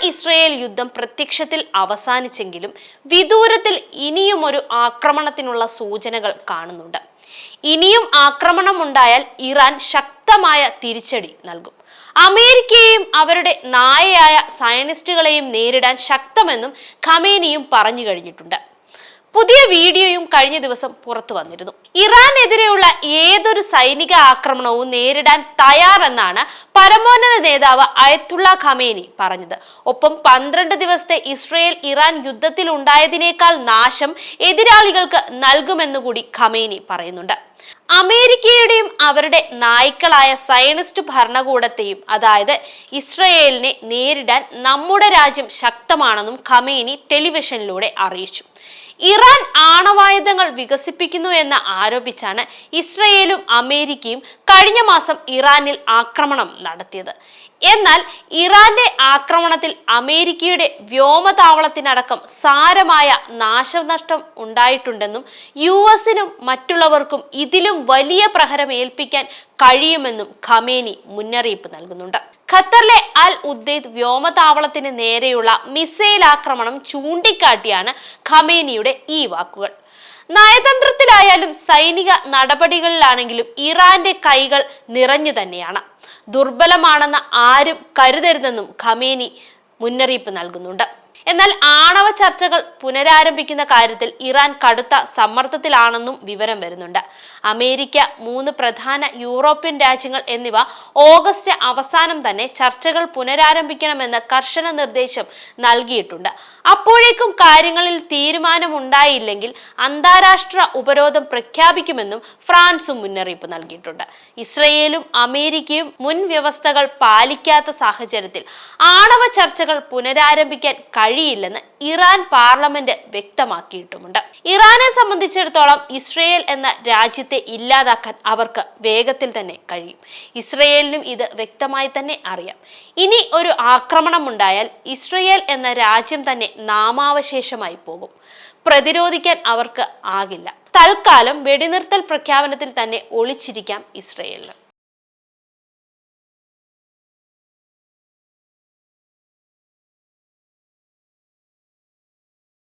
Israel യുദ്ധം പ്രത്യക്ഷത്തിൽ അവസാനിച്ചെങ്കിലും വിദൂരത്തിൽ ഇനിയും ഒരു ആക്രമണത്തിനുള്ള സൂചനകൾ കാണുന്നുണ്ട്. ഇനിയും ആക്രമണം ഉണ്ടായാൽ ഇറാൻ ശക്തമായ തിരിച്ചടി നൽകും. അമേരിക്കയെയും അവരുടെ നായയായ സയനിസ്റ്റുകളെയും നേരിടാൻ ശക്തമെന്നും ഖമേനിയും പറഞ്ഞു കഴിഞ്ഞിട്ടുണ്ട്. പുതിയ വീഡിയോയും കഴിഞ്ഞ ദിവസം പുറത്തു വന്നിരുന്നു. ഇറാനെതിരെയുള്ള ഏതൊരു സൈനിക ആക്രമണവും നേരിടാൻ തയ്യാറെന്നാണ് പരമോന്നത നേതാവ് അയത്തുള്ള ഖമേനി പറഞ്ഞത്. ഒപ്പം 12 ദിവസത്തെ ഇസ്രയേൽ ഇറാൻ യുദ്ധത്തിൽ ഉണ്ടായതിനേക്കാൾ നാശം എതിരാളികൾക്ക് നൽകുമെന്നുകൂടി ഖമേനി പറയുന്നുണ്ട്. അമേരിക്കയുടെയും അവരുടെ നായ്ക്കളായ സയനിസ്റ്റ് ഭരണകൂടത്തെയും, അതായത് ഇസ്രയേലിനെ നേരിടാൻ നമ്മുടെ രാജ്യം ശക്തമാണെന്നും ഖമേനി ടെലിവിഷനിലൂടെ അറിയിച്ചു. ഇറാൻ ആണവായുധങ്ങൾ വികസിപ്പിക്കുന്നു എന്ന് ആരോപിച്ചാണ് ഇസ്രയേലും അമേരിക്കയും കഴിഞ്ഞ മാസം ഇറാനിൽ ആക്രമണം നടത്തിയത്. എന്നാൽ ഇറാന്റെ ആക്രമണത്തിൽ അമേരിക്കയുടെ വ്യോമതാവളത്തിനടക്കം സാരമായ നാശനഷ്ടം ഉണ്ടായിട്ടുണ്ടെന്നും US-നും മറ്റുള്ളവർക്കും ഇതിലും വലിയ പ്രഹരം ഏൽപ്പിക്കാൻ കഴിയുമെന്നും ഖമേനി മുന്നറിയിപ്പ് നൽകുന്നുണ്ട്. ഖത്തറിലെ അൽ ഉദ്ദൈദ് വ്യോമതാവളത്തിന് നേരെയുള്ള മിസൈൽ ആക്രമണം ചൂണ്ടിക്കാട്ടിയാണ് ഖമേനിയുടെ ഈ വാക്കുകൾ. നയതന്ത്രത്തിലായാലും സൈനിക നടപടികളിലാണെങ്കിലും ഇറാന്റെ കൈകൾ നിറഞ്ഞു തന്നെയാണ്. ദുർബലമാണെന്ന് ആരും കരുതരുതെന്നും ഖമേനി മുന്നറിയിപ്പ് നൽകുന്നുണ്ട്. എന്നാൽ ആണവ ചർച്ചകൾ പുനരാരംഭിക്കുന്ന കാര്യത്തിൽ ഇറാൻ കടുത്ത സമ്മർദ്ദത്തിലാണെന്നും വിവരം വരുന്നുണ്ട്. അമേരിക്ക, 3 പ്രധാന യൂറോപ്യൻ രാജ്യങ്ങൾ എന്നിവ ഓഗസ്റ്റ് അവസാനം തന്നെ ചർച്ചകൾ പുനരാരംഭിക്കണമെന്ന് കർശന നിർദ്ദേശം നൽകിയിട്ടുണ്ട്. അപ്പോഴേക്കും കാര്യങ്ങളിൽ തീരുമാനമുണ്ടായില്ലെങ്കിൽ അന്താരാഷ്ട്ര ഉപരോധം പ്രഖ്യാപിക്കുമെന്നും ഫ്രാൻസും മുന്നറിയിപ്പ് നൽകിയിട്ടുണ്ട്. ഇസ്രയേലും അമേരിക്കയും മുൻ വ്യവസ്ഥകൾ പാലിക്കാത്ത സാഹചര്യത്തിൽ ആണവ ചർച്ചകൾ പുനരാരംഭിക്കാൻ കഴിയില്ലെന്ന് ഇറാൻ പാർലമെന്റ് വ്യക്തമാക്കിയിട്ടുമുണ്ട്. ഇറാനെ സംബന്ധിച്ചിടത്തോളം ഇസ്രയേൽ എന്ന രാജ്യത്തെ ഇല്ലാതാക്കാൻ അവർക്ക് വേഗത്തിൽ തന്നെ കഴിയും. ഇസ്രയേലിനും ഇത് വ്യക്തമായി തന്നെ അറിയാം. ഇനി ഒരു ആക്രമണം ഉണ്ടായാൽ ഇസ്രയേൽ എന്ന രാജ്യം തന്നെ നാമാവശേഷമായി പോകും. പ്രതിരോധിക്കാൻ അവർക്ക് ആകില്ല. തൽക്കാലം വെടിനിർത്തൽ പ്രഖ്യാപനത്തിൽ തന്നെ ഒളിച്ചിരിക്കാം ഇസ്രയേലിന്.